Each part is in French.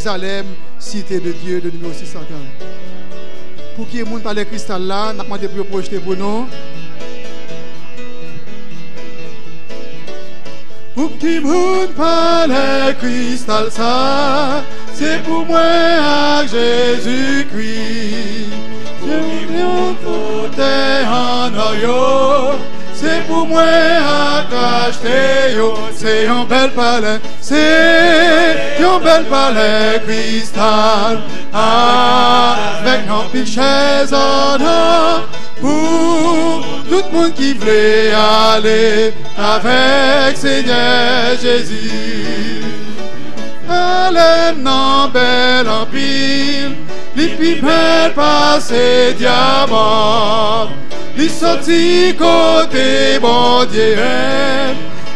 Jérusalem, cité de Dieu, de numéro 640. Pour qui est monde par les cristal là, n'a demandé pour projeter pour nous. Pour qui monde par les cristal ça, c'est pour moi à Jésus-Christ. Je côté en oyo, c'est pour moi à cacheter yo, c'est un bel palais, c'est un bel palais cristal, avec un pichets en or, pour tout le monde qui voulait aller avec Seigneur Jésus. Elle non belle en pile, les plus belles passées diamants, les sorties côté bon Dieu,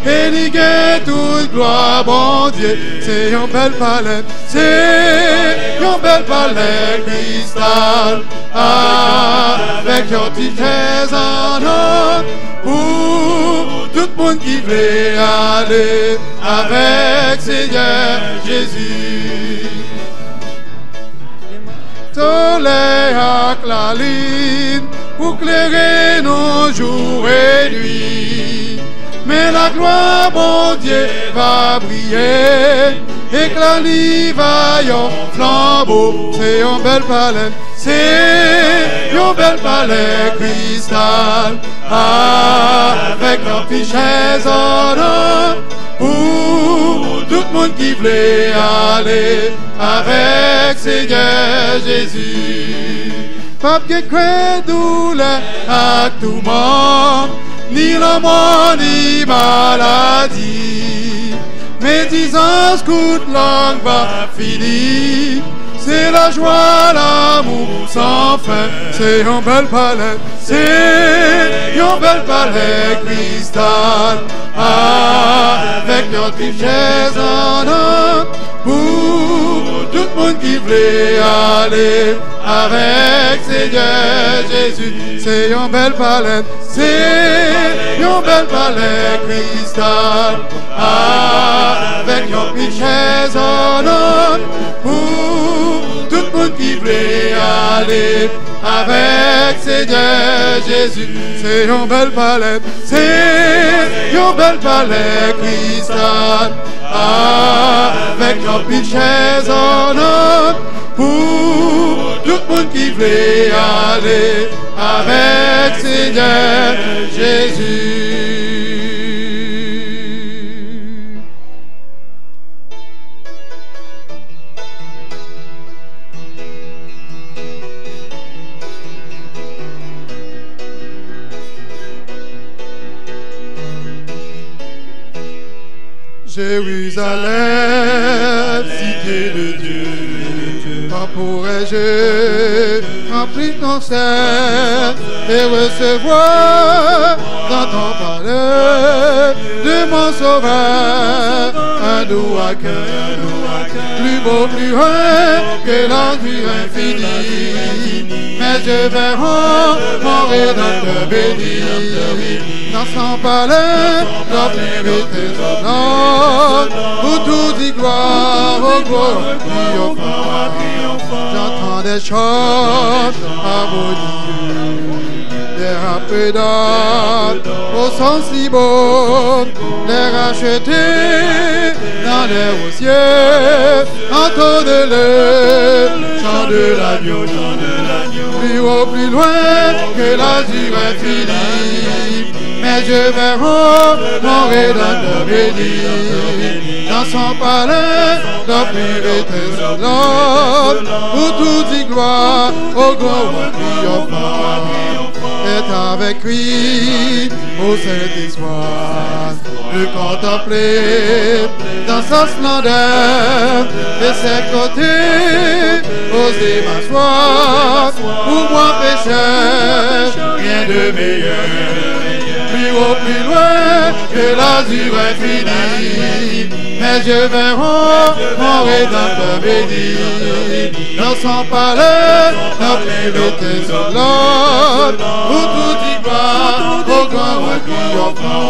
et les gains toute gloire bon Dieu. C'est un bel palais, c'est un bel palais cristal, avec un petit trésor en or, pour tout le monde qui veut aller avec Seigneur Jésus. Soleil à la ligne pour clairer nos jours et nuits. Mais la gloire, mon Dieu, va briller. Éclater vaillant flambeau. C'est un bel palais, c'est un bel palais cristal. Avec un pichets en or. Pour tout le monde qui voulait aller avec Seigneur Jésus. Pas que craint douleur à tout monde, ni la mort ni maladie. Médisance coûte langue va finir. C'est la joie, l'amour sans fin. C'est un bel palais, c'est un bel palais cristal. Avec un richesse en or, pour tout le monde qui voulait aller avec Seigneur Jésus. C'est un bel palais, c'est un bel palais cristal. Avec un richesse en or, pour tout le monde qui voulait aller avec Seigneur Jésus. C'est un bel palais, c'est un bel palais cristal. Avec un richesse en or, pour tout le monde qui voulait aller avec Seigneur Jésus. Jérusalem, cité de Dieu, quand pourrais-je remplir ton sein et recevoir dans ton palais de mon sauveur un doux accueil, plus beau, plus vrai que l'enduit infini. Mais je verrai mon Rédempteur béni dans son palais, rempli de trésors, où tout dit gloire, oh gloire, triomphant. J'entends des chants harmonieux, des rappels au son si beau, les racheter dans les hauts cieux, entendez-le, chant de l'agneau, plus haut, plus loin que l'azur infini. Mais je verrai mon Rédempteur béni dans son palais, rempli de trésors, où tout dit gloire, au gloire triomphant. Est avec lui au Saint-Espoir, le contempler dans sa splendeur, de ses côtés, oser m'asseoir, pour moi pécheur, rien de meilleur. Plus haut, plus loin que l'azur infini, mais je verrai mon Rédempteur béni dans son palais, rempli de trésors, où tout y va, au grand roi triomphant.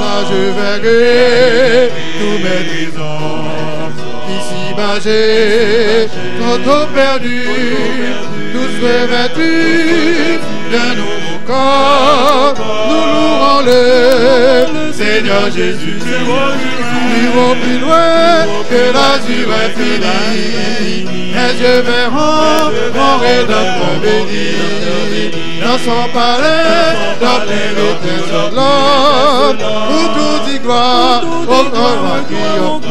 Là je verrai tous mes trésors, ici imagés, tantôt perdus, tous revêtus d'un nouveau corps, nous louons le Seigneur Jésus. Vivons plus loin que l'azur infini, mes yeux verront mon Rédempteur béni, dans son palais, dans les trésors, où tout dit gloire, au grand triomphe.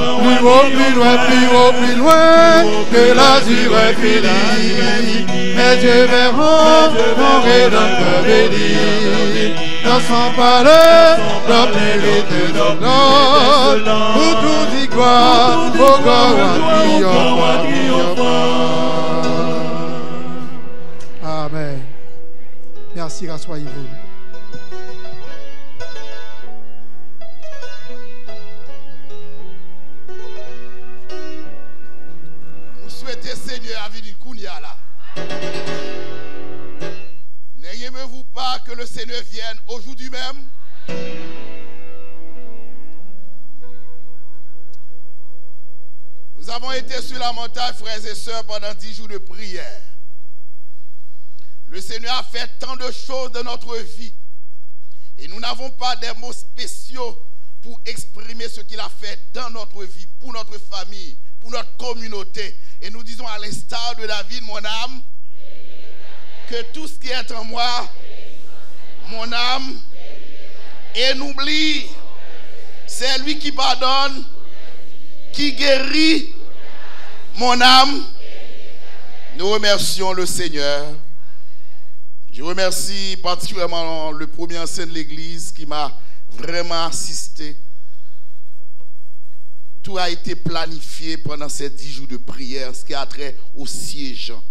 Plus loin que l'azur infini, mes yeux verront mon Rédempteur béni, dans son palais, dans les trésors, où tout dit gloire, au grand triomphe. Amen. Merci, rassoyez-vous. Nous souhaitons, Seigneur, à venir Kounia là. N'aimez-vous pas que le Seigneur vienne aujourd'hui même? Nous avons été sur la montagne, frères et sœurs, pendant 10 jours de prière. Le Seigneur a fait tant de choses dans notre vie. Et nous n'avons pas des mots spéciaux pour exprimer ce qu'il a fait dans notre vie, pour notre famille, pour notre communauté. Et nous disons à l'instar de David, mon âme, que tout ce qui est en moi, mon âme, et n'oublie, c'est lui qui pardonne, qui guérit mon âme. Nous remercions le Seigneur. Je remercie particulièrement le premier ancien de l'église qui m'a vraiment assisté. Tout a été planifié pendant ces 10 jours de prière, ce qui a trait au siégeant.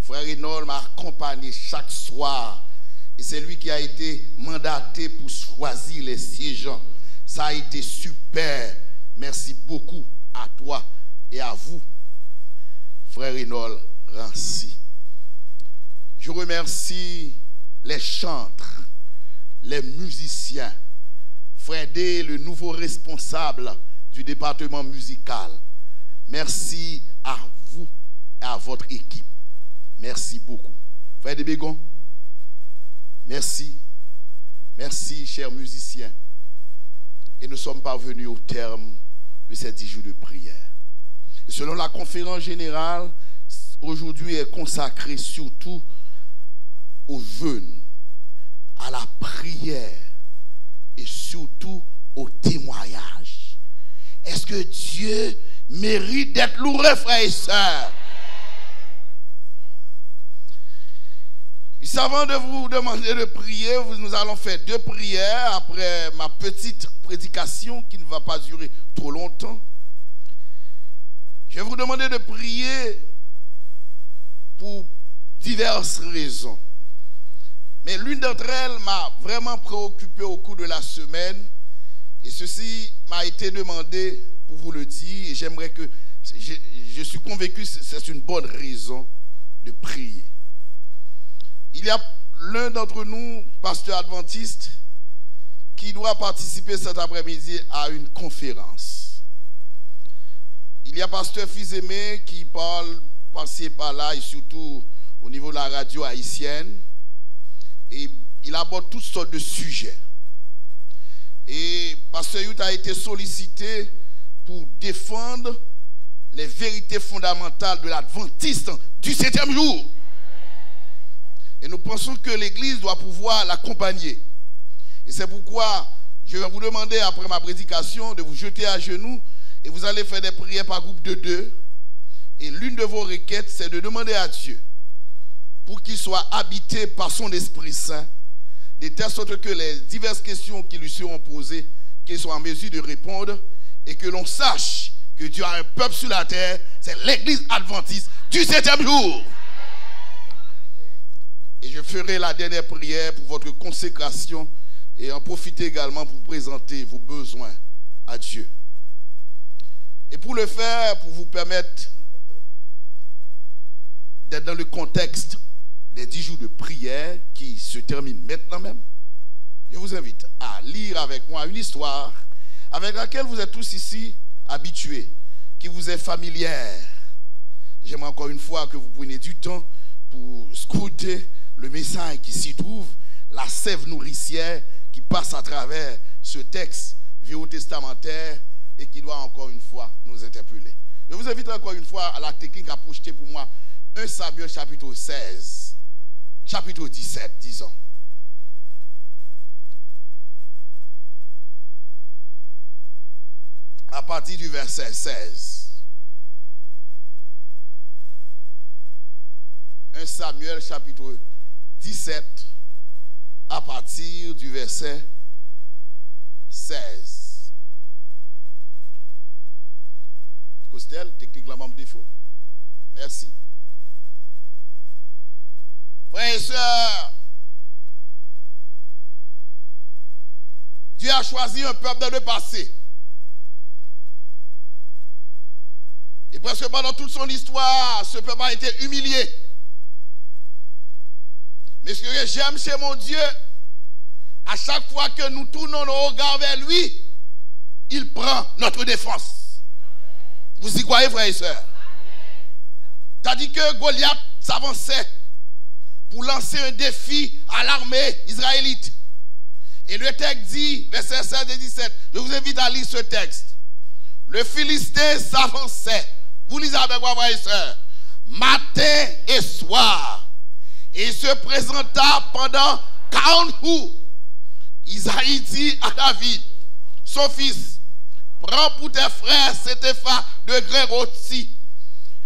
Frère Reynold m'a accompagné chaque soir. Et c'est lui qui a été mandaté pour choisir les siégeants. Ça a été super. Merci beaucoup à toi et à vous, frère Reynold Rancy. Je remercie les chantres, les musiciens, frère D, le nouveau responsable du département musical. Merci à vous et à votre équipe. Merci beaucoup. Frère de Bégon, merci. Merci, chers musiciens. Et nous sommes parvenus au terme de ces 10 jours de prière. Et selon la conférence générale, aujourd'hui est consacrée surtout au jeûne, à la prière et surtout au témoignage. Est-ce que Dieu mérite d'être loué, frères et sœurs? Avant de vous demander de prier, nous allons faire 2 prières après ma petite prédication qui ne va pas durer trop longtemps. Je vais vous demander de prier pour diverses raisons. Mais l'une d'entre elles m'a vraiment préoccupé au cours de la semaine. Et ceci m'a été demandé pour vous le dire. Et j'aimerais que... Je suis convaincu que c'est une bonne raison de prier. Il y a l'un d'entre nous, pasteur adventiste, qui doit participer cet après-midi à une conférence. Il y a pasteur Fils-Aimé qui parle par-ci par-là et surtout au niveau de la radio haïtienne. Et il aborde toutes sortes de sujets. Et pasteur Youth a été sollicité pour défendre les vérités fondamentales de l'adventiste du 7e jour. Et nous pensons que l'Église doit pouvoir l'accompagner. Et c'est pourquoi je vais vous demander, après ma prédication, de vous jeter à genoux et vous allez faire des prières par groupe de 2. Et l'une de vos requêtes, c'est de demander à Dieu pour qu'il soit habité par son Esprit Saint, de telle sorte que les diverses questions qui lui seront posées, qu'il soit en mesure de répondre et que l'on sache que Dieu a un peuple sur la terre, c'est l'Église adventiste du 7e jour. Et je ferai la dernière prière pour votre consécration et en profiter également pour présenter vos besoins à Dieu. Et pour le faire, pour vous permettre d'être dans le contexte des 10 jours de prière qui se terminent maintenant même, je vous invite à lire avec moi une histoire avec laquelle vous êtes tous ici habitués. qui vous est familière. J'aimerais encore une fois que vous preniez du temps pour scruter le message qui s'y trouve, la sève nourricière qui passe à travers ce texte vélo-testamentaire et qui doit encore une fois nous interpeller. Je vous invite encore une fois à la technique à projeter pour moi 1 Samuel chapitre 16, chapitre 17, disons. À partir du verset 16. 1 Samuel chapitre 17 à partir du verset 16. Costel, techniquement membre défaut. Merci. Frères et sœurs, Dieu a choisi un peuple dans le passé. Et presque pendant toute son histoire, ce peuple a été humilié. Mais ce que j'aime chez mon Dieu, à chaque fois que nous tournons nos regards vers lui, il prend notre défense. Vous y croyez, frères et sœurs? Tandis que Goliath s'avançait pour lancer un défi à l'armée israélite. Et le texte dit, verset 16 et 17, je vous invite à lire ce texte. Le Philistin s'avançait. Vous lisez avec moi, frères et sœurs. Matin et soir. Et il se présenta pendant 40 jours. Isaïe dit à David, son fils, prends pour tes frères cet effa de grains rôtis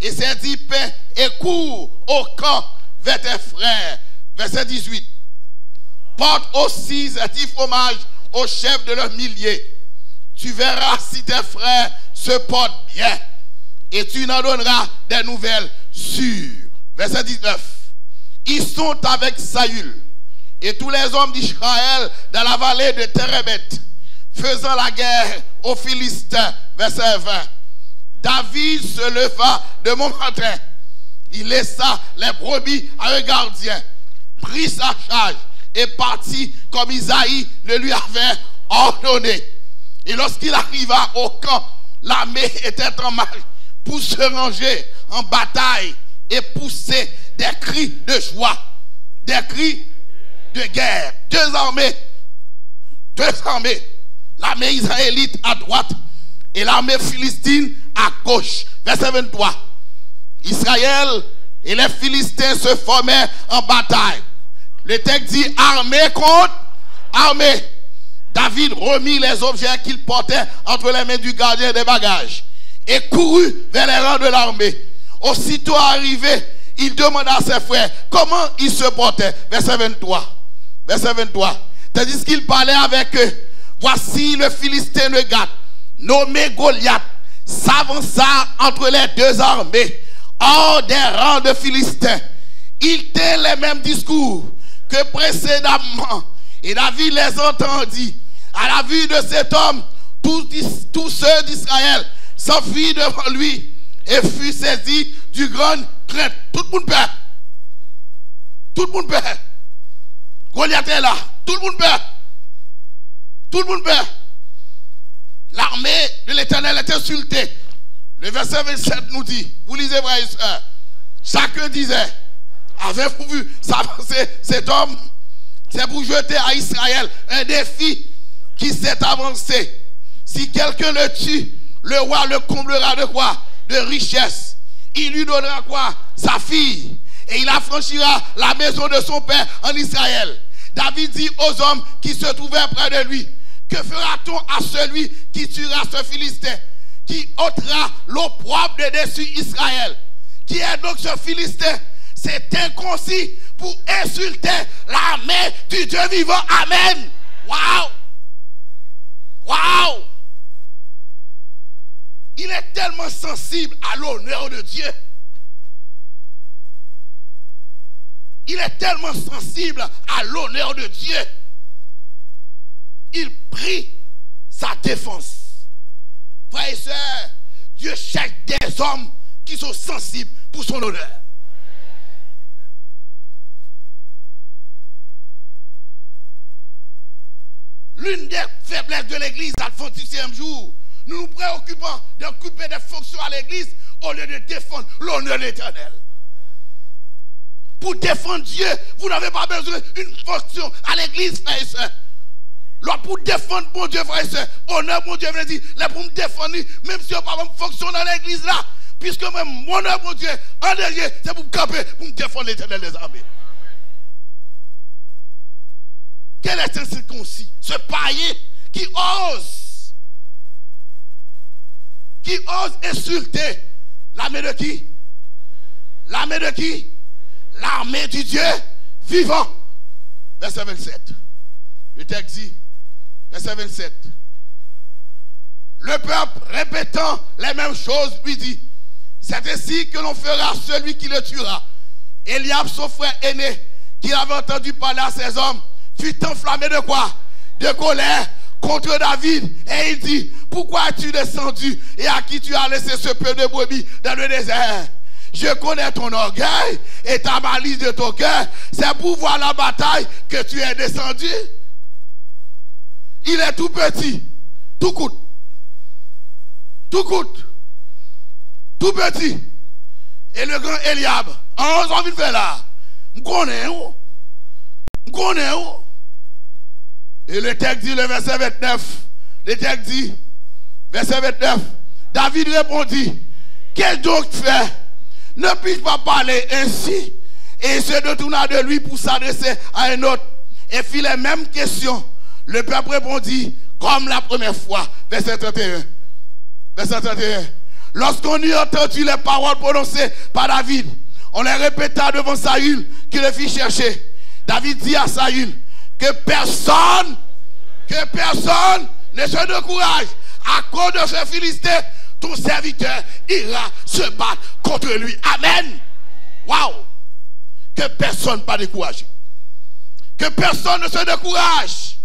et ces 10 pains et cours au camp vers tes frères. Verset 18. Porte aussi ces 10 fromages au chef de leurs milliers. Tu verras si tes frères se portent bien et tu n'en donneras des nouvelles sûres. Verset 19. Ils sont avec Saül et tous les hommes d'Israël dans la vallée de Térébet, faisant la guerre aux Philistins. Verset 20. David se leva de bon matin. Il laissa les brebis à un gardien, prit sa charge et partit comme Isaïe le lui avait ordonné. Et lorsqu'il arriva au camp, l'armée était en marche pour se ranger en bataille et pousser des cris de joie, des cris de guerre. Deux armées, l'armée israélite à droite et l'armée philistine à gauche. Verset 23. Israël et les Philistins se formaient en bataille. Le texte dit armée contre armée. David remit les objets qu'il portait entre les mains du gardien des bagages et courut vers les rangs de l'armée. Aussitôt arrivé, il demanda à ses frères comment ils se portaient. Verset 23. Verset 23. Tandis qu'il parlait avec eux, voici le Philistin de Gath, nommé Goliath, s'avança entre les deux armées, hors des rangs de Philistins. Il tint les mêmes discours que précédemment. Et David les entendit. À la vue de cet homme, tous ceux d'Israël s'enfuirent devant lui et furent saisis du grand crainte. Tout le monde peur. Tout le monde peur. Goliath est là. Tout le monde peur. Tout le monde peur. L'armée de l'Éternel est insultée. Le verset 27 nous dit, vous lisez, frères et sœurs, chacun disait, avez-vous vu s'avancer cet homme? C'est pour jeter à Israël un défi qui s'est avancé. Si quelqu'un le tue, le roi le comblera de quoi? De richesse. Il lui donnera quoi? Sa fille. Et il affranchira la maison de son père en Israël. David dit aux hommes qui se trouvaient près de lui, que fera-t-on à celui qui tuera ce Philistin, qui ôtera l'opprobre de dessus Israël? Qui est donc ce Philistin? C'est inconcis pour insulter l'armée du Dieu vivant. Amen. Waouh! Waouh! Il est tellement sensible à l'honneur de Dieu. Il est tellement sensible à l'honneur de Dieu. Il prit sa défense. Frères et sœurs, Dieu cherche des hommes qui sont sensibles pour son honneur. L'une des faiblesses de l'église adventiste du 7e jour, nous nous préoccupons d'occuper des fonctions à l'église au lieu de défendre l'honneur de l'Éternel. Pour défendre Dieu, vous n'avez pas besoin d'une fonction à l'église, frères et sœurs. Là, pour défendre mon Dieu, frères et sœurs, honneur, mon Dieu, veut dire, là, pour me défendre, même si on n'a pas de fonction dans l'église là, puisque même mon honneur, mon Dieu, en dernier, c'est pour me camper, pour me défendre l'Éternel des armées. Quel est ce circoncis, ce païen qui ose insulter l'armée de qui? L'armée de qui? L'armée du Dieu vivant. Verset 27. Le texte dit, verset 27. Le peuple, répétant les mêmes choses, lui dit, c'est ainsi que l'on fera celui qui le tuera. Eliab, son frère aîné, qui avait entendu parler à ses hommes, fut enflammé de quoi? De colère contre David. Et il dit, pourquoi as-tu descendu et à qui tu as laissé ce peu de brebis dans le désert? Je connais ton orgueil et ta malice de ton cœur. C'est pour voir la bataille que tu es descendu. Il est tout petit, tout coûte. Tout coûte. Tout petit. Et le grand Eliab, on s'en vient faire là. Je connais où? Je connais où? Et le texte dit, le verset 29, le texte dit, verset 29, David répondit, qu'est-ce donc faire? Ne puis-je pas parler ainsi? Et il se détourna de lui pour s'adresser à un autre et fit les mêmes questions. Le peuple répondit comme la première fois. Verset 31. Verset 31. Lorsqu'on eut entendu les paroles prononcées par David, on les répéta devant Saül qui le fit chercher. David dit à Saül que personne ne se décourage à cause de ce Philistin. Ton serviteur ira se battre contre lui. Amen. Waouh. Que personne ne soit découragé. Que personne ne se décourage.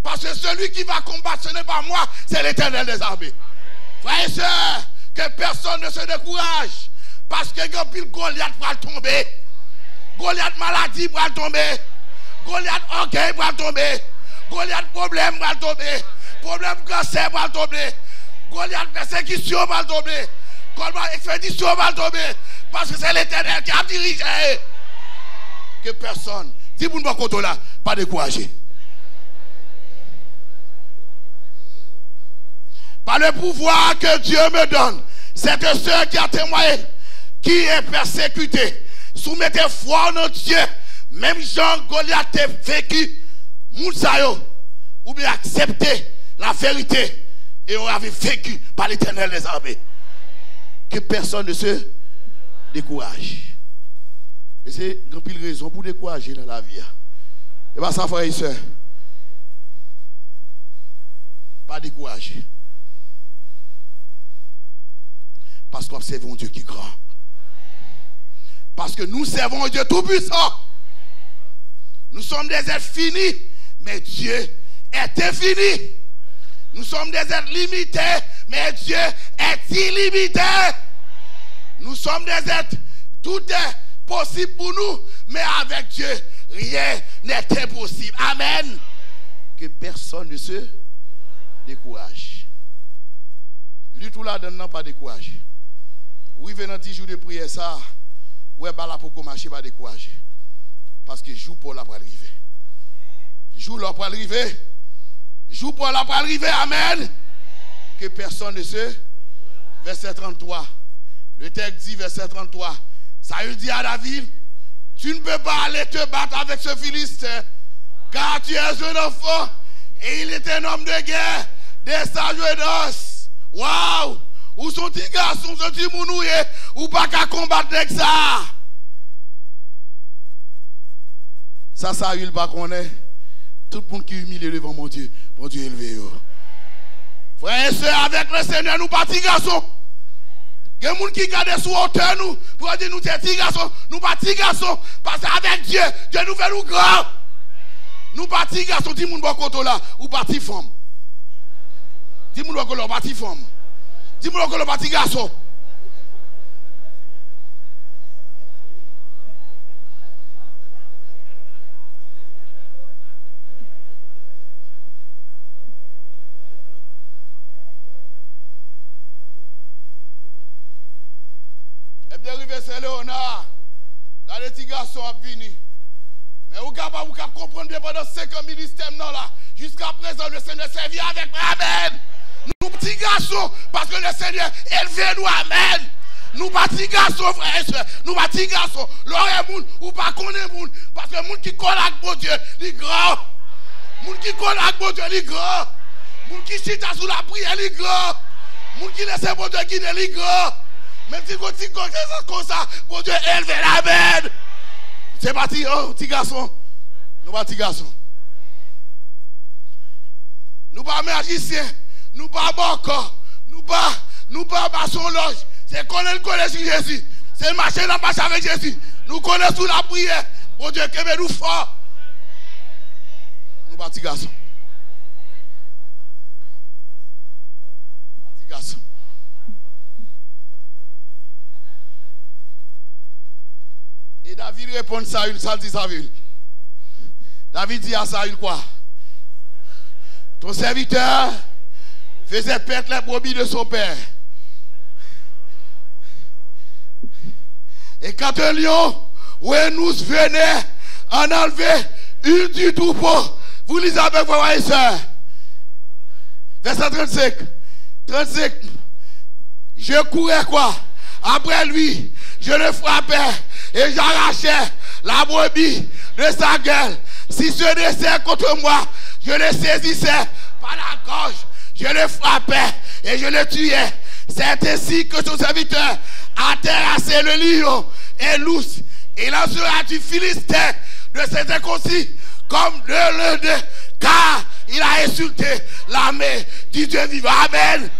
Parce que celui qui va combattre, ce n'est pas moi, c'est l'Éternel des armées. Frères et sœurs, que personne ne se décourage. Parce que Goliath va tomber. Goliath maladie va tomber. Goliath orgueil va tomber. Goliath problème va tomber. Problème cancer va tomber. Goliath persécution va tomber. Goliath expédition va tomber. Parce que c'est l'Éternel qui a dirigé. Que personne, dis-moi de mon côté là, pas découragé. Par le pouvoir que Dieu me donne, cette sœur qui a témoigné, qui est persécutée, soumettez foi en Dieu. Même Jean Goliath a vécu, Moussaïo, ou bien accepté la vérité, et on avait vécu par l'Éternel des armées. Que personne ne se décourage. Et c'est une pile raison pour décourager dans la vie. Et bien ça, frère et soeur. Pas décourager. Parce qu'on servons un Dieu qui est grand. Parce que nous servons un Dieu tout-puissant. Nous sommes des êtres finis, mais Dieu est infini. Nous sommes des êtres limités, mais Dieu est illimité. Nous sommes des êtres, tout est possible pour nous, mais avec Dieu, rien n'est impossible. Amen. Que personne ne se décourage. Lui tout là donne pas découragé. Oui, venant 10 jours de prière, ça, ouais, bah là pour commencer, pas décourager. Parce que jour pour la pour arriver. Jour là pour arriver. Jour pour la pour arriver. Amen. Que personne ne se. Verset 33. Le texte dit, verset 33. Saül dit à David, tu ne peux pas aller te battre avec ce Philistin, car tu es un enfant, et il est un homme de guerre, des sages d'os. Waouh! Où sont tes garçons, sont tes mounouye, ou pas qu'à combattre avec ça? Ça, Saül, pas qu'on est. Tout le monde qui est humilié devant mon Dieu élevé. Frères et sœurs, avec le Seigneur, nous pas petits garçons. Il y a des gens qui gardent sous hauteur nous, pour dire nous sommes petits garçons, nous pas petits garçons, parce qu'avec Dieu, Dieu nous fait nous grands. Nous pas petits garçons, dis-moi de côté là, ou pas petits femmes. Dis-moi de côté là, pas petits femmes. Dis-moi de côté là, pas petits garçons. dérivé Saint-Léonard. Quand les petits garçons sont venus. Mais vous pouvez comprendre bien pendant 5 ans ministère là. Jusqu'à présent, le Seigneur servit avec moi. Amen. Nous petits garçons, parce que le Seigneur élevé nous. Amen. Nous petits garçons, frères et sœurs. Nous petits garçons. L'oreille moun ou pas connaître moun. Parce que moun qui colle avec mon Dieu, il est grand. Moun qui colle avec mon Dieu, il est grand. Moun qui chita sous la prière, il est grand. Moun qui laisse mon Dieu guider, il est grand. Même si vous dites comme ça, mon Dieu élevé la main. C'est parti, oh, petit garçon. Nous pas petit garçon. Nous pas magiciens. Nous pas banques. Nous pas maçon loge. C'est connaître le collège sur Jésus. C'est marcher dans la marche avec Jésus. Nous connaissons sous la prière. Mon Dieu, qui veut nous fort. Nous pas petit garçon. Petit garçon. Et David répond ça, ça dit Saül. David dit à Saül quoi? Ton serviteur faisait perdre les brebis de son père. Et quand un lion ou un ours venait en enlever une du troupeau, vous lisez avec vos frères et sœurs. Verset 35. 35. Je courais quoi? Après lui, je le frappais et j'arrachais la brebis de sa gueule. Si se dressait contre moi, je le saisissais par la gorge, je le frappais et je le tuais. C'est ainsi que son serviteur a terrassé le lion et l'ours. Et lancera du Philistin de ses inconscients comme de l'un, car il a insulté l'armée du Dieu vivant. Amen.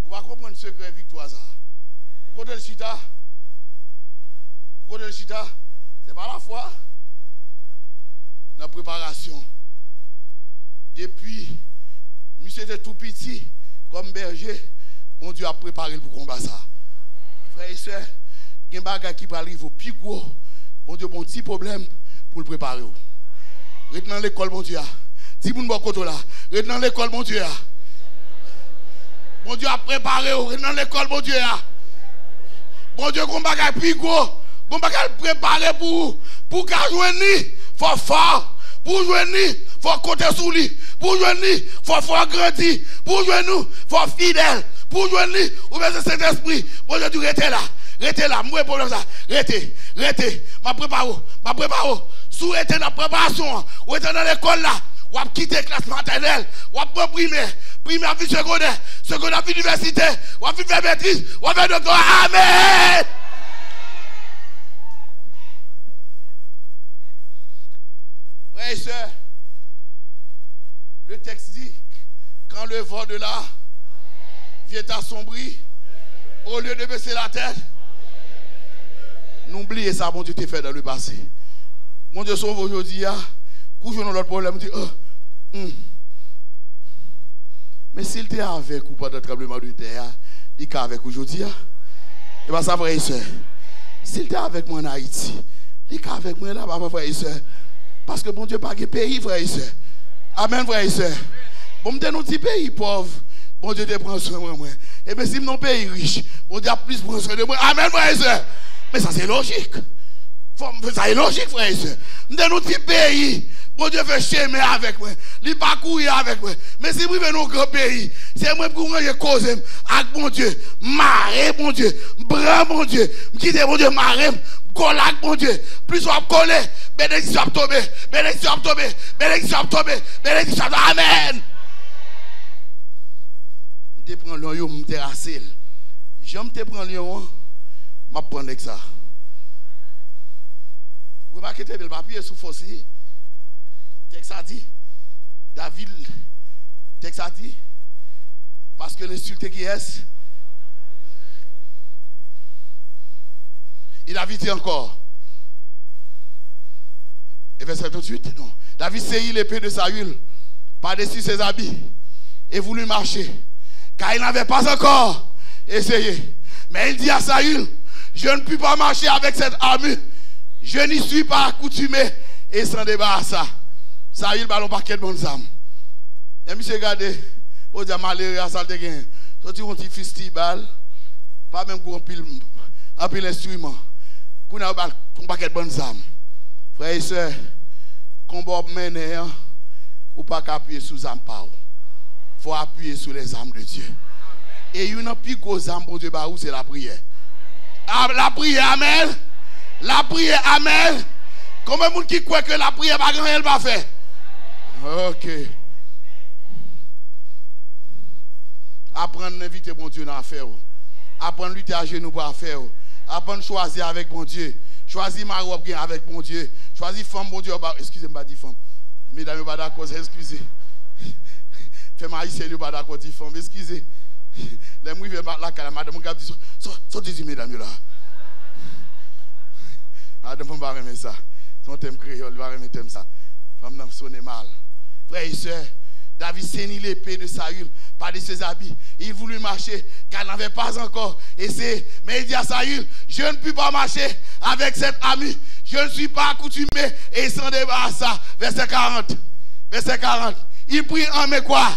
On va comprendre ce secret victoire. Vous connaissez le chita? Vous connaissez le chita? C'est pas la foi. Dans la préparation. Depuis, monsieur était tout petit, comme berger, bon Dieu a préparé pour combattre ça. Frères et sœurs, il y a des bagages qui arrivent au plus gros, bon Dieu, bon petit problème pour le préparer. Reste dans l'école, bon Dieu. Si vous ne pouvez pas là, reste dans l'école, bon Dieu. Bon Dieu a préparé, reste dans l'école, bon Dieu. Bon Dieu, il y a des bagages plus gros, il y a des bagages préparés pour qu'à joindre, il faut fort. Pour joindre, il faut compter sur lui. Pour joindre, il faut grandir. Pour joindre, il faut fidèle. Pour joindre, ou bien cet esprit. Bon Dieu, restez là. Restez là. Moi, problème ça. Restez. Ma prépare. Si vous êtes dans la préparation, vous êtes dans l'école là, vous avez quitté la classe maternelle, vous avez pris primaire vie secondaire vie université, vous avez fait maîtrise, vous avez fait doctorat. Amen. Frères et sœurs, le texte dit, quand le vent de là vient assombrir, au lieu de baisser la tête, n'oubliez ça, mon Dieu t'a fait dans le passé. Mon Dieu sauve aujourd'hui, couche dans l'autre problème, dit, mais s'il était avec ou pas de tremblement de terre, il est avec aujourd'hui. Et bien ça, frère et soeur, s'il était avec moi en Haïti, il est avec moi là-bas, frère et soeur. Parce que bon Dieu pas de pays, frère et soeur. Amen, frère et soeur. Bon, nous sommes un petit pays pauvre. Bon Dieu te prend soin de moi. Et bien si nous sommes un pays riche, bon Dieu a plus prend soin de moi. Amen, frère et soeur. Mais ça c'est logique. Ça est logique, frère et soeur. Nous sommes un petit pays. Bon Dieu fait chemin avec moi. Il pas courir avec moi. Mais si vous venez dans un grand pays, c'est moi pour ranger cause avec bon Dieu. Marrer, bon Dieu. Bras, bon Dieu. Quitter, bon Dieu, marrer. Coller avec bon Dieu. Plus on va coller, bénédiction va tomber. Bénédiction va tomber. Bénédiction va tomber. Bénédiction va tomber. Amen. Je prends le lion, je me terrasse. J'aime te prendre le lion, je prends avec ça. Vous remarquez que le papier sous fossé. Texte a dit, David, texte a dit, parce que l'insulté qui est, il a dit encore. Et verset 38, non. David saillit l'épée de Saül par-dessus ses habits et voulut marcher, car il n'avait pas encore essayé. Mais il dit à Saül, je ne puis pas marcher avec cette armure, je n'y suis pas accoutumé, et s'en débarrassa. Saül ballon paquet de bonnes âmes. Et monsieur regardez, pour dire malheureux à ça de gain. Sorti un petit festival, Pas même qu'on pile instrument. Qu'on a un paquet de bonnes âmes. Frères et sœurs, combat mener, ou pas qu'appuyer sous les âmes. Il faut appuyer sur les âmes de Dieu. Et une plus grosse âme pour Dieu, c'est la prière. La prière, amen. La prière, amen. Combien de monde qui croit que la prière va rien, elle va faire? Ok. Apprendre à inviter bon Dieu dans l'affaire. Apprendre à lutter à genoux pour faire. Apprendre à choisir avec bon Dieu. Choisir ma robe avec bon Dieu. Choisir femme, bon Dieu. Excusez-moi, pas dire femme. Mesdames, pas d'accord, excusez. Fais ma haïtienne, pas d'accord, dire femme. Excusez. Les mouilles viennent la calme. Madame, mon gars dit, sortez-y, mesdames, là. Madame, on va remettre ça. Son thème créole, il va remettre ça. Femme, n'a sonné mal. Frères et sœurs, David saignit l'épée de Saül par de ses habits. Il voulut marcher car il n'avait pas encore essayé. Mais il dit à Saül, je ne puis pas marcher avec cet ami. Je ne suis pas accoutumé et il s'en débarrassa. Verset 40. Verset 40. Il prit en mais quoi?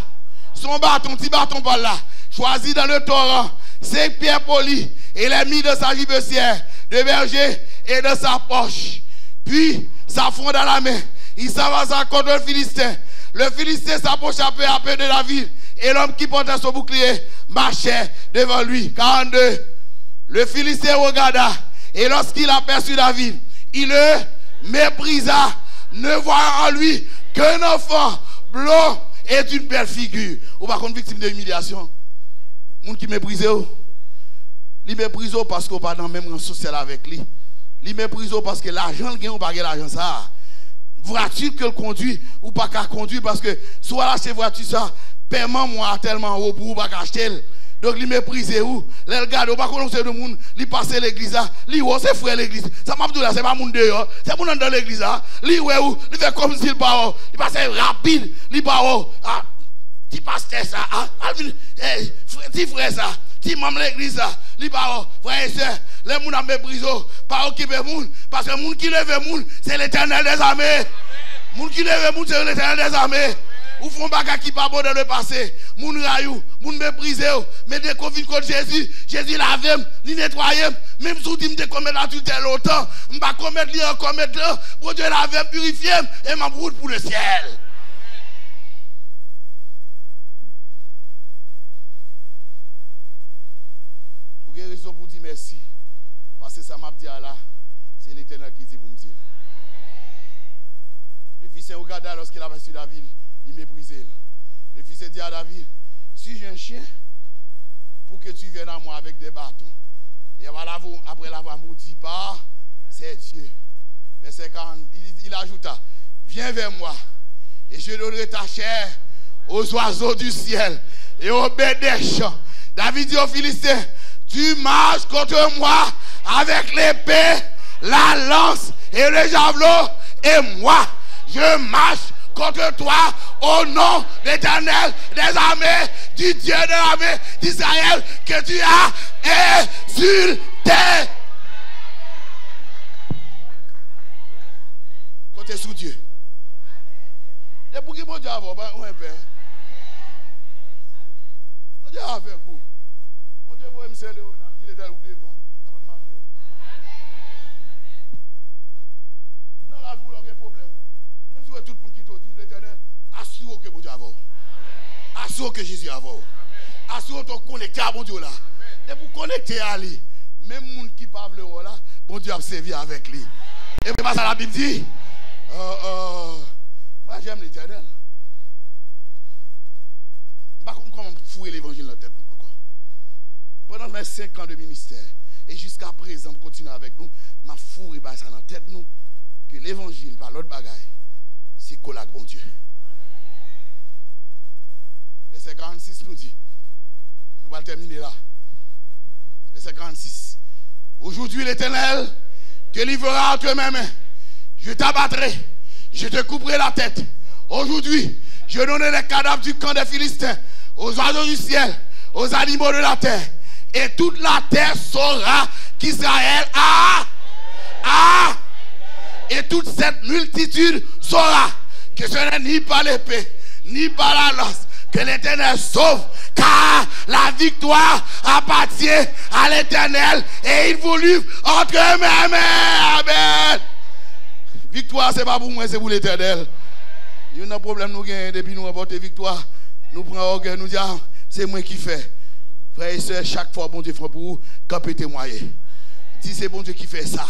Son bâton, petit bâton par là, choisi dans le torrent, 5 pierres polies et les mis de sa gibecière de berger et de sa poche. Puis, s'affronta dans la main. Il s'avança contre le Philistin. Le Philistin s'approcha peu à peu de la ville. Et l'homme qui portait son bouclier marchait devant lui. 42. Le Philistin regarda. Et lorsqu'il aperçut David, il le méprisa, ne voyant en lui qu'un enfant blond et d'une belle figure. Ou par contre, victime de humiliation. Moun qui méprise, il méprise parce qu'on n'est pas dans le même rang social avec lui. Il méprise parce que l'argent, il n'a pas l'argent ça. Voiture que le conduit ou pas qu'à conduire parce que soit acheter voiture ça, paiement moi tellement haut pour pas acheter. Donc il méprise où? Les gars, on pas connaître de monde, il passe l'église là, li où c'est frère l'église. Ça m'a dit là, c'est pas monde dehors, c'est monde dans l'église là. Li où, il fait comme s'il pas il passe rapide, il pas ah, ti pasteur ça, ah, ti frère ça, ti membre l'église ça, li pas frère et sœur. Les gens ont méprisé, pas occuper les gens, parce que les gens qui lèvent les gens, c'est l'Éternel des armées. Les gens qui lèvent les gens, c'est l'Éternel des armées. Ou font bagarre qui pas bon dans le passé. Les gens raillent, les gens méprisent, mais dès qu'on vient contre Jésus, Jésus lave, il nettoie, même si vous dites que je commettre l'adultère longtemps, je ne vais pas commettre l'un, commettre l'un, pour Dieu lave, purifier, et je route pour le ciel. Vous avez raison pour dire merci. Parce que ça m'a dit là, c'est l'Éternel qui dit vous me dire. Le fils regarda lorsqu'il a aperçu David, il méprisait. Le fils dit à David, si j'ai un chien, pour que tu viennes à moi avec des bâtons. Et voilà, après l'avoir maudit pas, c'est Dieu. Verset 40, il ajouta, viens vers moi, et je donnerai ta chair aux oiseaux du ciel et aux bêtes des champs. David dit aux Philistins, tu marches contre moi avec l'épée, la lance et le javelot, et moi, je marche contre toi au nom de l'Éternel des armées, du Dieu de l'armée d'Israël que tu as insulté. Côté sous Dieu. Et pour qui bon Dieu a un père? Bon Dieu a fait coup. Bon Dieu va me serrer le haut, il est devant. Tout le monde qui te dit l'Éternel, assure que bon Dieu a vu. Assure que Jésus a vu. Assure que tu es connecté à bon Dieu là. Et pour connecter à lui, même les gens qui parlent le haut là, bon Dieu a servi avec lui. Et puis, ça la Bible dit, moi j'aime l'Éternel. Je ne sais pas comment fouiller l'évangile dans la tête encore. Pendant mes 5 ans de ministère, et jusqu'à présent, pour continuer avec nous, ma fouille ça dans la tête nous, que l'évangile, par l'autre bagaille, c'est collègue bon Dieu. Verset 46 nous dit, nous allons terminer là. Verset 46. Aujourd'hui l'Éternel te livrera entre mes mains. Je t'abattrai, je te couperai la tête. Aujourd'hui, je donnerai les cadavres du camp des Philistins aux oiseaux du ciel, aux animaux de la terre. Et toute la terre saura qu'Israël a. Et toute cette multitude saura que ce n'est ni par l'épée, ni par la lance, que l'Éternel sauve, car la victoire appartient à l'Éternel et il vous livre entre mes mains. Amen. Victoire, ce n'est pas pour moi, c'est pour l'Éternel. Il y a un problème, nous gagnons depuis nous remporter victoire. Nous prenons orgueil, nous disons, c'est moi qui fais. Frères et sœurs, chaque fois, bon Dieu fait pour vous, quand peut témoigner. Dis, c'est bon Dieu qui fait ça.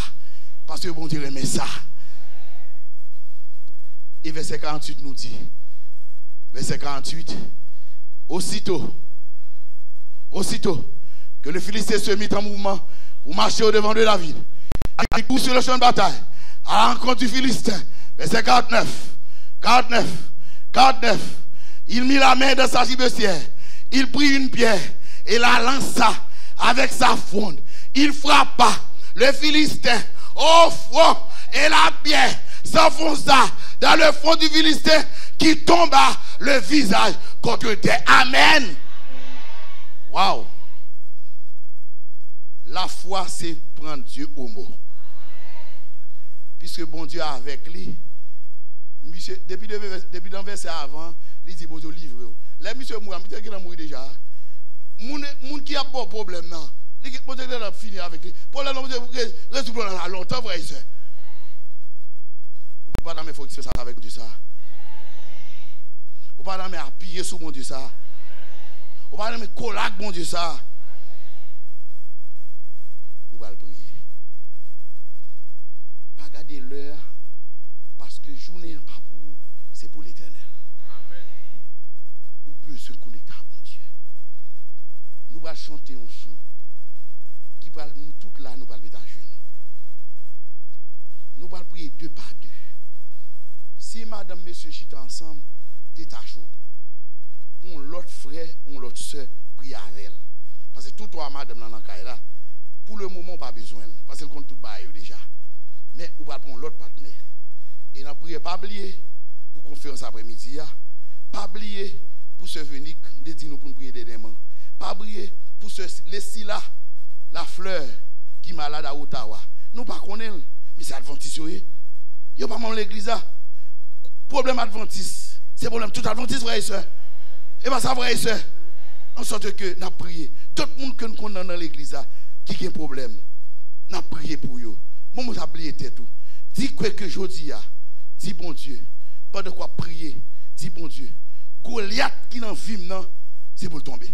Parce que bon Dieu aime ça. Et verset 48 nous dit, verset 48, aussitôt que le Philistin se mit en mouvement pour marcher au-devant de David, il court sur le champ de bataille, à la rencontre du Philistin, verset 49, il mit la main dans sa gibecière, il prit une pierre et la lança avec sa fronde, il frappa le Philistin au front et la pierre s'enfonça dans le front du Philistin qui tomba le visage contre terre. Amen. Waouh. La foi, c'est prendre Dieu au mot. Puisque bon Dieu est avec lui. Monsieur, depuis le verset avant, il dit bon Dieu livre. Là, monsieur Moura, monsieur qui a mouru déjà. Moun qui a bon problème, non. Bon Dieu a fini avec lui. Pour la résoudre longtemps, frère et soeur. Ou pas il faut que tu fasses ça avec Dieu ça. Ou pas appuyer sur mon Dieu ça. Ou pas coller avec mon Dieu ça. Ou pas le prier. Pas garder l'heure parce que journée n'est pas pour vous, c'est pour l'Éternel. Ou peut se connecter à mon Dieu. Nous allons chanter un chant qui parle nous toutes là, nous allons mettre à genoux. Nous allons prier deux par deux. Si madame, monsieur, chita ensemble, détachez-vous. Pour l'autre frère ou l'autre soeur, priez avec elle. Parce que tout toi, madame, dans la là, pour le moment, pas besoin. Parce qu'elle compte tout bail déjà. Mais vous allez prendre l'autre partenaire. Et n'a prié pas oublier pour conférence après-midi. Pas oublier pour ce venir, de dire nous pour prier des démons. Pas oublier pour ce laisser là, la fleur qui est malade à Ottawa. Nous pas connaissons, mais c'est adventiste. Il n'y a pas mal l'église. Problème adventiste. C'est problème tout adventiste, frère et soeur. Et bien ça, frère et soeur. En sorte que nous avons prié. Tout le monde que nous connaissons dans l'église qui a un problème, nous avons prié pour eux. Moi, je vais oublier tout. Dis quoi que je dis, dis bon Dieu. Pas de quoi prier. Dis bon Dieu. Goliath qui n'en vit, non, c'est pour le tomber.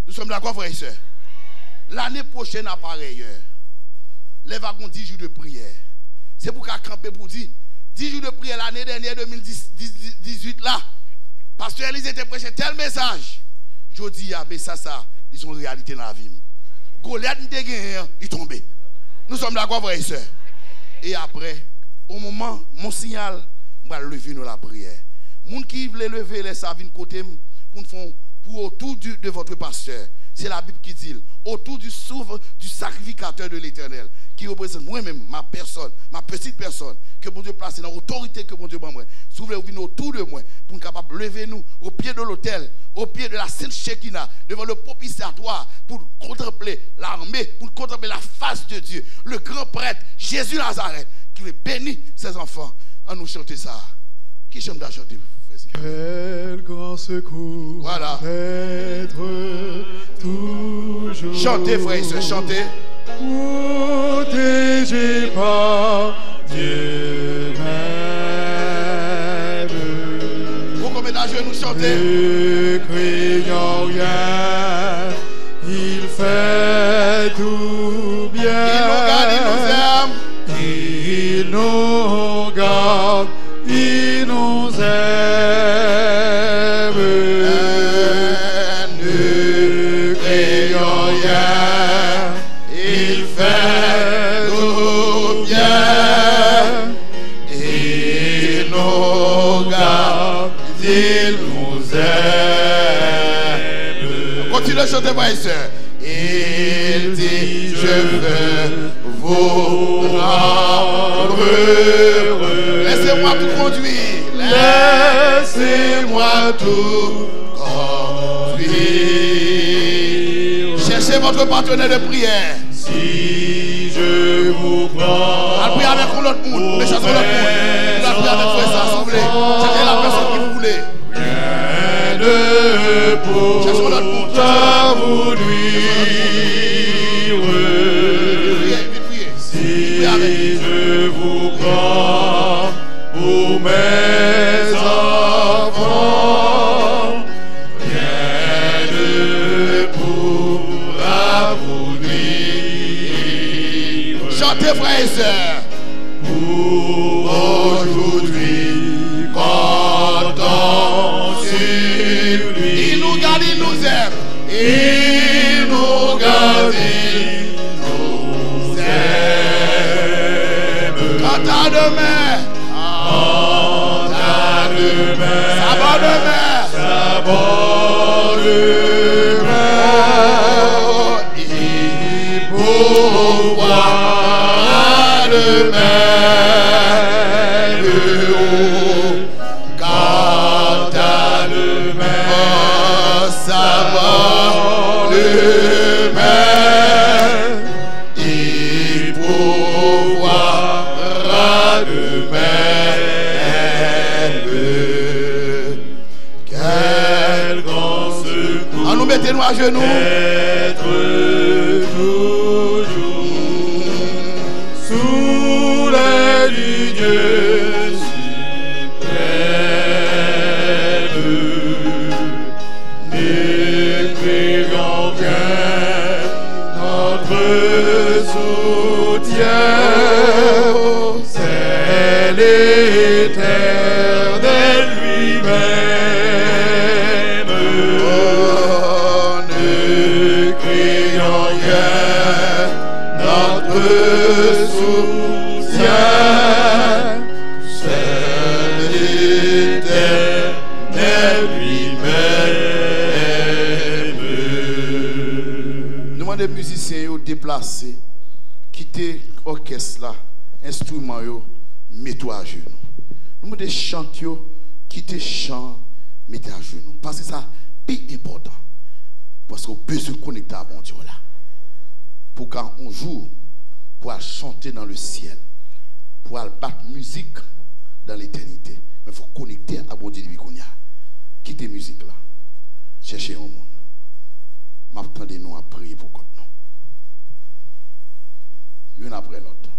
Nous sommes d'accord, frère et soeur. L'année prochaine, à pareille heure, les wagons 10 jours de prière. C'est pour qu'à camper pour dire 10 jours de prière l'année dernière, 2018 là. Pasteur Elise était prêché tel message. Je dis, mais ça, ils sont une réalité dans la vie. Goliath n'était gagné, il tombait. Nous sommes d'accord, frère et soeur. Et après, au moment, mon signal, je vais lever nous la prière. Les gens qui veulent lever les savines côté pour autour de votre pasteur. C'est la Bible qui dit, autour du sacrificateur de l'Éternel, qui représente moi-même, ma personne, ma petite personne, que mon Dieu place dans l'autorité que mon Dieu m'a. Soulevez-vous autour de moi pour nous capable de lever nous au pied de l'autel, au pied de la Sainte Shekinah, devant le propitiatoire, pour contempler l'armée, pour contempler la face de Dieu, le grand prêtre Jésus Nazareth, qui veut bénir ses enfants. En nous chanter ça. Qui chante à chanter? Quel grand secours, voilà. Être toujours. Chantez, frère et sœurs, chantez. Protégé par Dieu même. Vous combien d'âge nous chantez? Ne craignons rien, il fait tout bien. Il nous garde, il nous aime. Il nous garde, il nous aime. Ne craignons rien, il fait tout bien. Il nous garde, il nous aime. Continuez à chanter, frères et sœurs. Il dit, je veux vous rendre heureux. Laissez-moi tout conduire. Laissez-moi tout conduire. Cherchez votre partenaire de prière. Si je vous prends. Allez prier avec l'autre monde. Mais chantez l'autre monde. Vous allez prier avec frère ça, s'il vous plaît. Cherchez la personne que vous voulez. Rien de Cherchons notre monde. à vous nuire. Si je vous prends pour mes enfants, rien ne pourra vous nuire. Chantez, frères et sœurs. Pour aujourd'hui, comptons sur lui. Il nous garde, il nous aime. Il nous garde, il nous aime. Quant à demain, Quant à demain, ça va demain. ça va demain. Il pourvoira demain le haut. Quant à demain, ça va demain. Il pourvoira demain. Quel grand secours. En nous mettez-nous à genoux. Être toujours sous l'aile du Dieu suprême. N'écrivons bien notre soutien, c'est l'Éternel lui-même. Ne crions rien notre soutien, c'est l'Éternel lui-même. Demandez aux musiciens de déplacer, quitter l'orchestre là, instrument yo, mets-toi à genoux. Nous demandons des chanteurs, quitter chant, mettez à genoux. Parce que ça, c'est important. Parce qu'on peut se connecter à bon Dieu là. Pour quand on joue, pour aller chanter dans le ciel, pour aller battre musique dans l'éternité. Mais il faut connecter à bon Dieu qu'on y a. Quittez la musique là. Cherchez un monde. M'attendez-nous à prier pour contre nous. Une après l'autre.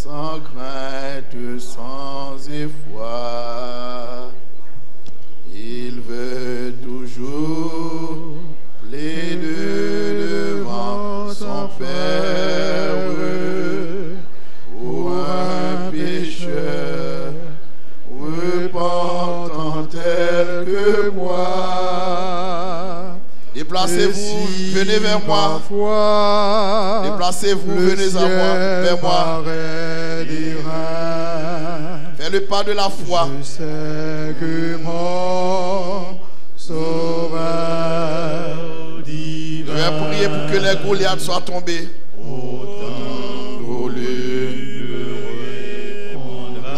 sans crainte, sans effroi. Il veut toujours plaider devant son Père pour un pécheur repentant tel que moi. Déplacez-vous, venez vers moi. Déplacez-vous, venez à moi, vers moi. Fais le pas de la foi. Je sais que mon Sauveur divin. Je vais prier pour que les Goliaths soient tombés.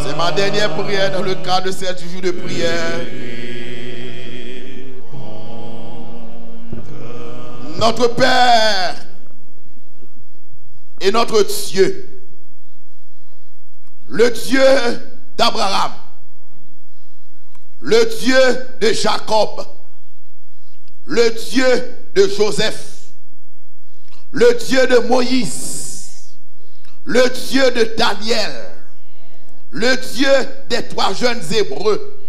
C'est ma dernière prière dans le cadre de cette jour de prière. Notre Père et notre Dieu, le Dieu d'Abraham, le Dieu de Jacob, le Dieu de Joseph, le Dieu de Moïse, le Dieu de Daniel, le Dieu des 3 jeunes Hébreux,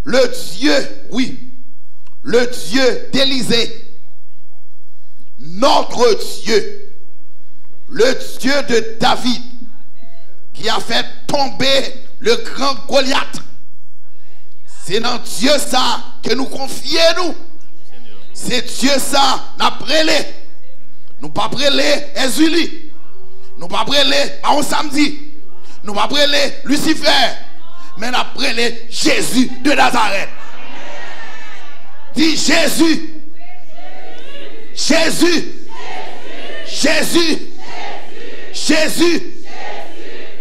le Dieu, oui, le Dieu d'Élisée, notre Dieu, le Dieu de David, qui a fait tomber le grand Goliath. C'est dans Dieu ça que nous confions nous. C'est Dieu ça, n'a prélé. Nous pas prélé Ezuli. Nous pas prélé à un samedi. Nous pas prélé Lucifer. Mais nous prélé Jésus de Nazareth. Dis Jésus. Jésus. Jésus. Jésus.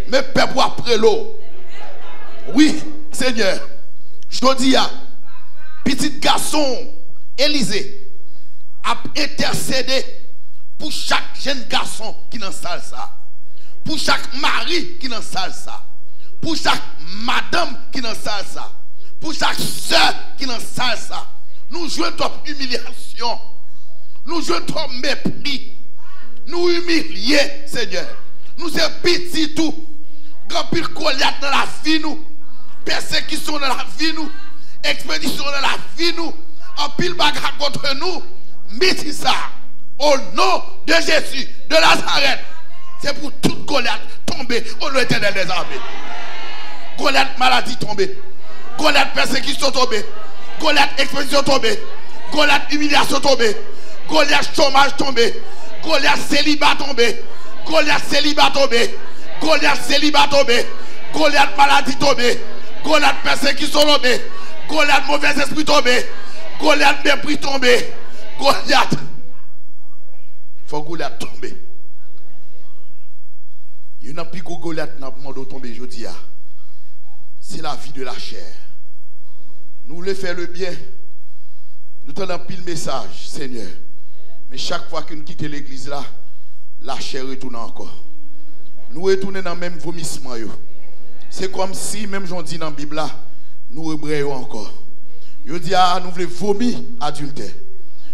Mais peuple après l'eau. Oui, Seigneur. Je te dis, petit garçon Élisée a intercédé pour chaque jeune garçon qui dans salle ça. Pour chaque mari qui dans salle ça. Pour chaque madame qui dans salle ça. Pour chaque soeur qui dans salle ça. Nous jouons ton humiliation. Nous jouons ton mépris. Nous humilier, Seigneur. Nous sommes petits tout. Grand pile Goliath dans la vie nous. Persécution dans la vie nous. Expédition dans la vie nous. En pile bagarre contre nous. Mettez ça. Au nom de Jésus de Nazareth. C'est pour tout Goliath tomber au nom éternel des armées. Goliath maladie tomber. Goliath persécution tomber. Goliath expédition tomber. Goliath humiliation tomber. Goliath chômage tomber. Goliath célibat tomber. Goliath célibat tomber. Goliath célibat tomber. Goliath maladie tomber. Goliath persécution tomber. Goliath mauvais esprit tomber. Goliath mépris tomber. Goliath. Faut Goliath tomber. Il n'y a plus que Goliath n'a pas tomber jeudi. C'est la vie de la chair. Nous voulons faire le bien. Nous t'en pile message, Seigneur. Mais chaque fois que nous quittons l'église là, la chair retourne encore. Nous retournons dans le même vomissement. C'est comme si, même j'en dis dans la Bible là, nous rebrayons encore. Je dis, nous voulons vomir adultère.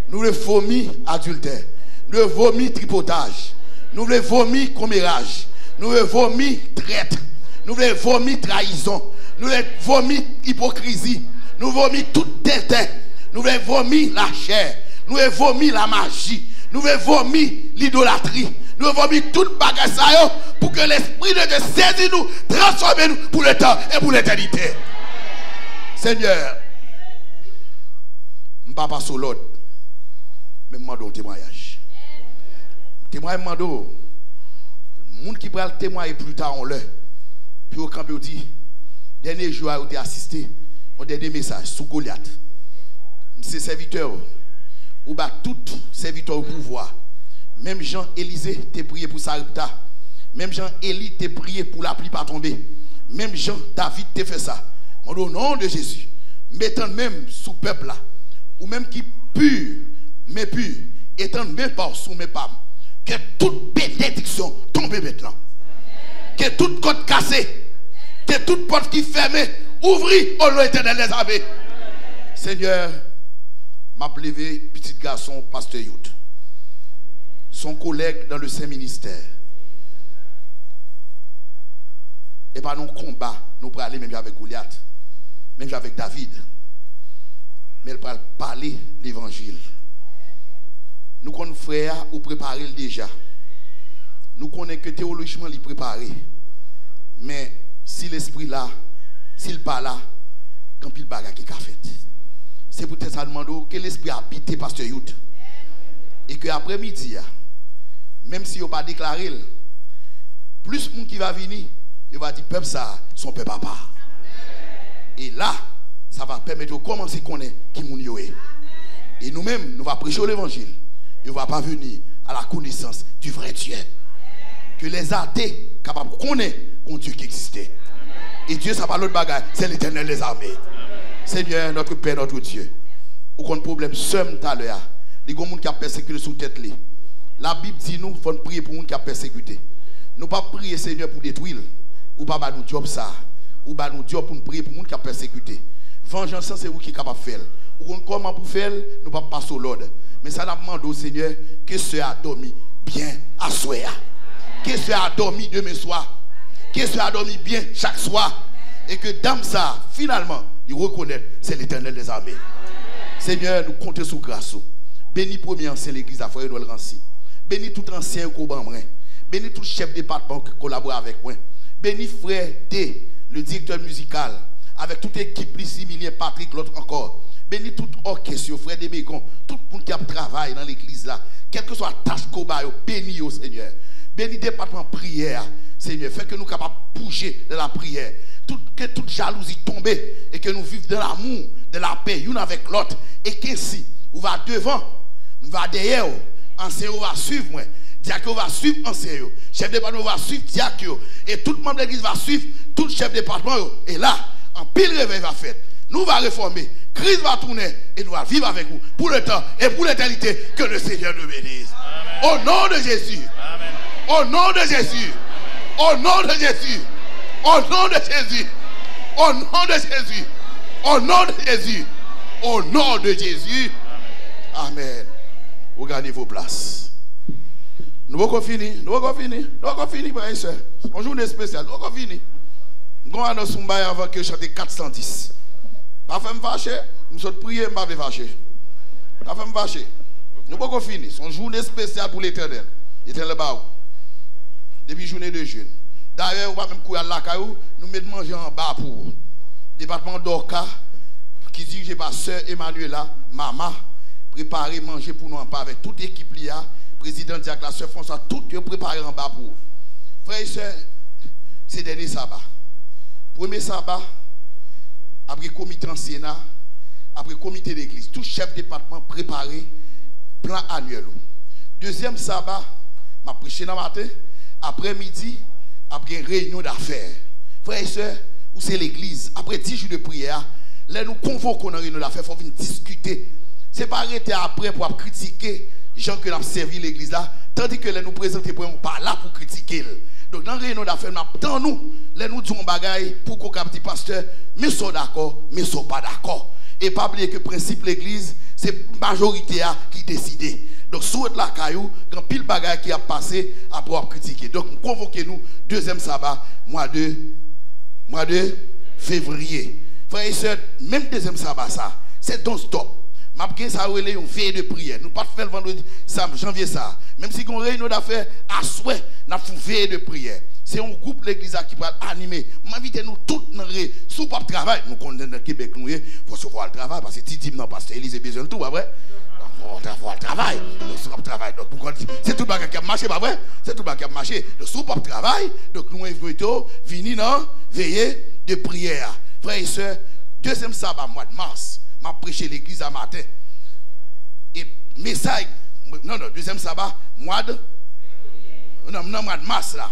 Nous voulons vomir adultère. Nous voulons vomir tripotage. Nous voulons vomir commérage. Nous voulons vomir traite. Nous voulons vomir trahison. Nous voulons vomir hypocrisie. Nous voulons vomir toute tête. Nous voulons vomir la chair. Nous voulons vomir la magie. Nous voulons vomir l'idolâtrie. Nous voulons vomir toute bagage pour que l'esprit de Dieu saisit nous, transforme nous pour le temps et pour l'éternité. Seigneur, je ne vais pas sur l'autre, mais je demande un témoignage. Témoignage, le monde qui prend le témoignage plus tard, on l'a. Puis au camp, on dit, dernier jour, on a assisté, on a des messages sous Goliath. C'est serviteur, ou bah tout serviteur au pouvoir. Même Jean-Élisée t'a prié pour Sarepta. Même Jean-Élie t'a prié pour la pluie pas tomber. Même Jean-David t'a fait ça. Au nom de Jésus, mettant même sous peuple là, ou même qui pur, mais pur, étant même pas sous mes pommes, que toute bénédiction tombe maintenant. Que toute côte cassée, que toute porte qui fermée, ouvrit au nom éternel des armées. Seigneur, m'a levé petit garçon, pasteur Youth, son collègue dans le Saint-Ministère. Et pas nos combats, nous pour aller même avec Goliath, même avec David. Mais elle va parler l'évangile. Nous connaissons frère ou préparer déjà. Nous connaissons que théologiquement il préparé. Mais si l'esprit là, s'il pas là, quand il bagarre qui a fait. C'est peut-être ça demande que l'esprit habite pasteur Youth. Et que après-midi, même si on pas déclaré, plus de monde qui va venir, il va dire peuple ça, son peuple papa. Et là, ça va permettre de commencer à connaître qui moun yo est. Et nous-mêmes, nous allons prêcher l'évangile. Il ne va pas venir à la connaissance du vrai Dieu. Que les athées capables de connaître un Dieu qui existait. Et Dieu, ça pas l'autre bagaille, c'est l'Éternel des armées. Seigneur, notre Père, notre Dieu. Ou qu'on problème seul tout à l'heure. Les gens qui ont persécuté sous tête. La Bible dit nous, il faut prier pour les gens qui ont persécuté. Nous ne pas prier Seigneur pour détruire. Ou pas nous job ça. Ou pas nous job pour nous prier pour les gens qui ont persécuté. Vengeance, c'est vous qui êtes capable de faire. Ou comment pour faire, nous ne pas passer au l'ordre. Mais ça n'a demandé au Seigneur que ce a dormi bien à soir. Que ce a dormi demain soir. Que ce a dormi bien chaque soir. Et que dans ça, finalement, il reconnaît c'est l'Éternel des armées. Seigneur, nous comptons sur grâce. Bénis premier ancien l'église à Frère Noël Rancy. Bénis tout ancien Koban. Bénis tout chef département qui collabore avec moi. Bénis frère D, le directeur musical, avec toute équipe, Similien, Patrick, l'autre encore. Bénis tout orchestre, frère de Bécon, tout le monde qui a travaillé dans l'église là. Quelle que soit la tâche qu'on a, bénis au Seigneur. Bénis le département prière, Seigneur. Fait que nous sommes capables de bouger de la prière. Que toute jalousie tombe et que nous vivons de l'amour, de la paix, l'une avec l'autre. Et qu'ainsi, on va devant, on va derrière, enseignant va suivre moi. Diacre va suivre enseignant. Chef de département va suivre diacre. Et tout le membre de l'église va suivre tout chef de département. Et là, en pile réveil va faire. Nous va réformer. Christ va tourner et nous allons vivre avec vous pour le temps et pour l'éternité. Que le Seigneur nous bénisse. Au nom de Jésus. Amen. Au nom de Jésus. Amen. Au nom de Jésus. Au nom de Jésus. Au nom de Jésus. Au nom de Jésus. Au nom de Jésus. Amen. Regardez vos places. Nous allons finir. Nous allons finir. Nous allons finir, frères et sœurs. C'est une journée spéciale. Nous allons finir. Nous allons annoncer un bail avant que je chante 410. Pas fait me fâcher. Nous sommes priés, je ne vais pas fâcher. Pas fait me fâcher. Nous allons finir. C'est une journée spéciale pour l'Éternel. L'Éternel bas. Depuis journée de jeûne. D'ailleurs, on va même courir à la caillou, nous mettons manger en bas pour le département d'Orca, qui dirige par sœur Emmanuela, maman, préparer manger pour nous en bas avec toute l'équipe là, président Diacre, la sœur François, tout préparé en bas pour. Frères et sœurs, c'est dernier sabbat. Premier sabbat, après comité en Sénat, après comité d'église, tout chef département préparé, plan annuel. Deuxième sabbat, m'a prêché dans le matin, après-midi, après une réunion d'affaires. Frères et sœurs, où c'est l'église, après 10 jours de prière, là nous convoquons dans une réunion d'affaires, il faut venir discuter. Ce n'est pas arrêter après pour critiquer les gens qui ont servi l'église là, tandis que là nous présentons pour nous pas là pour critiquer. Donc dans la réunion d'affaires, nous nous disons bagaille pour qu'on capte pasteur, mais sont d'accord, mais sont pas d'accord. Et pas oublier que le principe de l'église, c'est la majorité qui décide. Donc, sous la caillou, quand pile bagaille qui a passé, après avoir critiqué. Donc, convoquez-nous, deuxième sabbat, mois de février. Frères et sœurs, même deuxième sabbat, ça, c'est donc stop. Mabke, ça a relé une veille de prière. Nous ne pouvons pas faire le vendredi, janvier, ça. Même si on a une réunion d'affaires, à souhait, nous avons une veille de prière. C'est un groupe l'église qui va animer. M'invitez nous tous dans le sous pas de travail. Nous connaissons dans le Québec, nous, il faut se voir le travail, parce que Titi, non, parce que Élise a besoin de tout, pas vrai? On va travail, donc sous pas travail. Donc c'est tout le bagage qui a marché, pas vrai? C'est tout le bagage qui a marché. Donc sous pas travail, donc nous invitons venir dans veiller de prière. Frères et sœurs, deuxième sabbat, mois de mars, m'a prêché l'église à matin. Et message, non, deuxième sabbat, mois de mars là.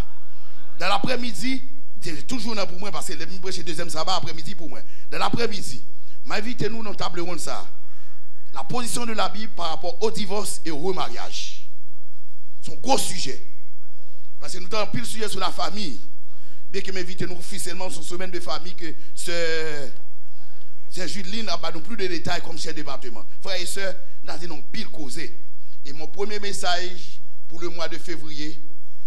Dans l'après-midi, c'est toujours pour moi parce que je prêche deuxième sabbat après-midi pour moi. Dans l'après-midi, m'invitez-nous dans table ronde ça. La position de la Bible par rapport au divorce et au remariage. C'est un gros sujet. Parce que nous avons pile sujet sur la famille. Bien que m'invitez nous officiellement sur semaine de famille que c'est Judeline n'a pas non plus de détails comme chef département. Frères et sœurs, nous avons pile causé. Et mon premier message pour le mois de février,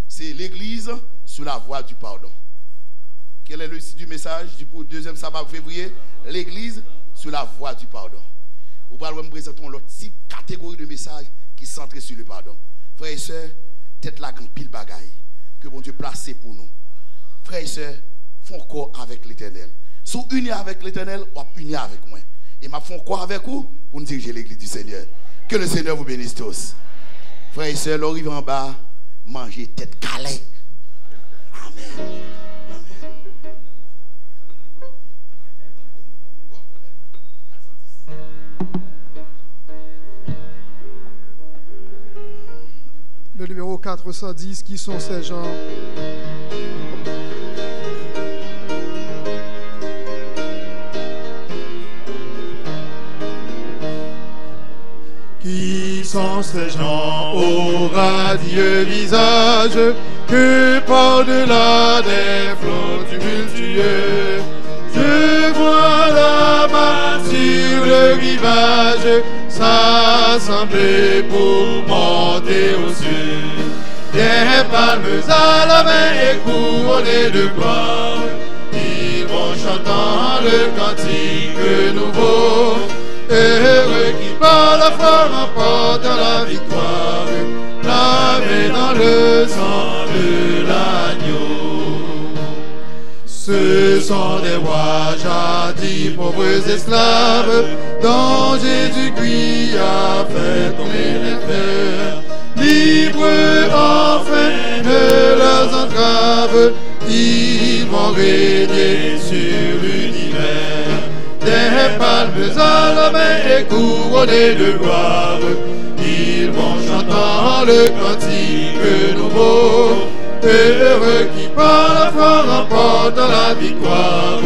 c'est l'église sous la voie du pardon. Quel est le titre du message du deuxième sabbat février? L'église sur la voie du pardon. Vous allez me présenter l'autre type catégorie de message qui est centré sur le pardon. Frères et sœurs, tête la grande pile bagaille que bon Dieu placé pour nous. Frères et sœurs, font corps avec l'Éternel. Si vous unis avec l'Éternel, vous unis avec moi. Et ma font corps avec vous pour nous diriger l'église du Seigneur. Que le Seigneur vous bénisse tous. Frères et sœurs, l'arrivée en bas, mangez tête calée. Amen. Le numéro 410, qui sont ces gens? Qui sont ces gens au radieux visage que par-delà des flots tumultueux je vois la main sur le rivage s'assembler pour monter aux cieux. Des palmes à la main et couronnées de gloire, ils vont chantant le cantique nouveau. Heureux qui par la foi remportent la victoire, lavés dans le sang de l'agneau. Ce sont des rois jadis pauvres esclaves, dont Jésus-Christ a fait tomber les fers. Libres enfin de leurs entraves, ils vont régner sur l'univers. Des palmes à la main et couronnées de gloire, ils vont chantant le cantique nouveau. Heureux qui par la foi remportent la victoire,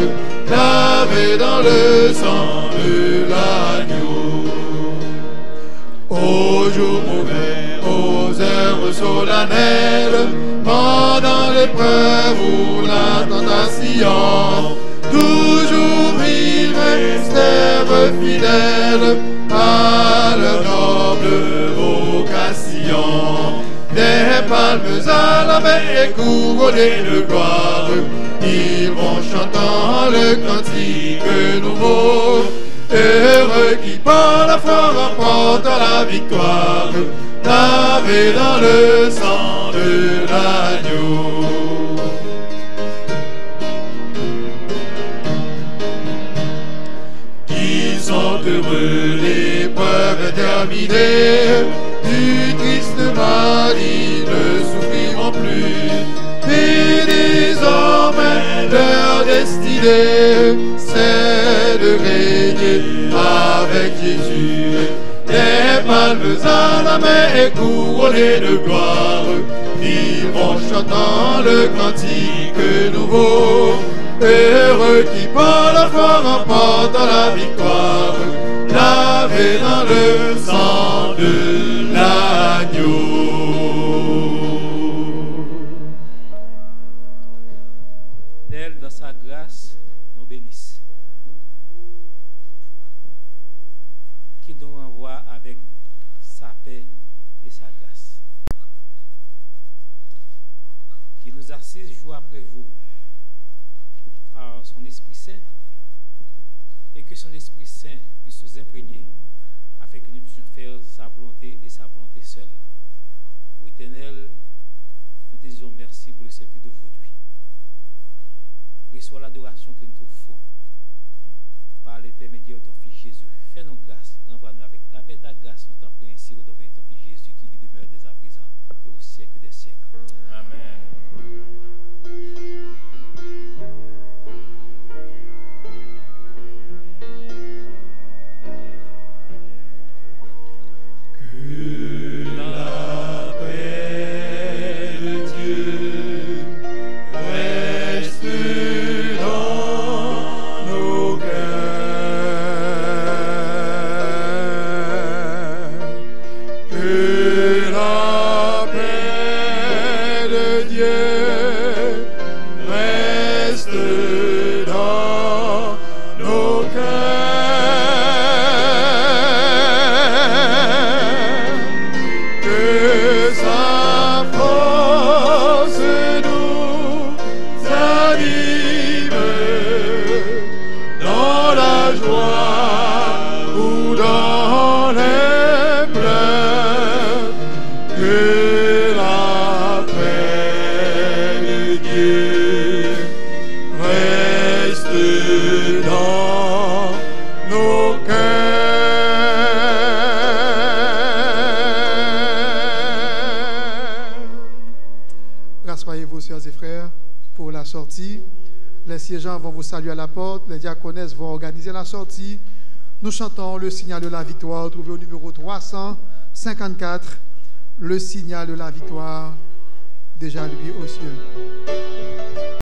lavés dans le sang de l'agneau. Au jour mauvais, aux heures solennelles, pendant l'épreuve ou la tentation, toujours ils restèrent fidèles à leur noble vocation. Des palmes à la main et couronnées de gloire, ils vont chantant le cantique nouveau. Heureux qui par la foi remportent la victoire, lavés dans le sang de l'agneau. Qui sont heureux, l'épreuve terminée, du triste mal ils ne souffriront plus. Et désormais leur destinée, c'est de régner avec Jésus. Des palmes à la main et couronnées de gloire, ils vont chantant le cantique nouveau. Heureux qui par la foi remportent la victoire, lavés dans le sang de l'agneau. D'elle, dans sa grâce, nous bénisse. Qu'il nous renvoie avec sa paix et sa grâce. Qu'il nous assise jour après jour par son Esprit Saint, et que son Esprit Saint puisse nous imprégner afin que nous puissions faire sa volonté et sa volonté seule. Ô Éternel, nous te disons merci pour le service d'aujourd'hui. Reçois l'adoration que nous t'offrons par l'intermédiaire de ton Fils Jésus. Fais-nous grâce, renvoie-nous avec ta paix et ta grâce. Nous t'en prions ainsi au nom de ton Fils Jésus qui lui demeure dès à présent et au siècle des siècles. Amen. Sa force nous habite. la joie ou dans les pleurs, que la paix de Dieu reste dans nos cœurs. Rassoyez-vous, sœurs et frères, pour la sortie. Les siégeants vont vous saluer à la porte, les diaconesses vont organiser la sortie. Nous chantons le signal de la victoire, trouvé au numéro 354, le signal de la victoire, déjà lui aux cieux.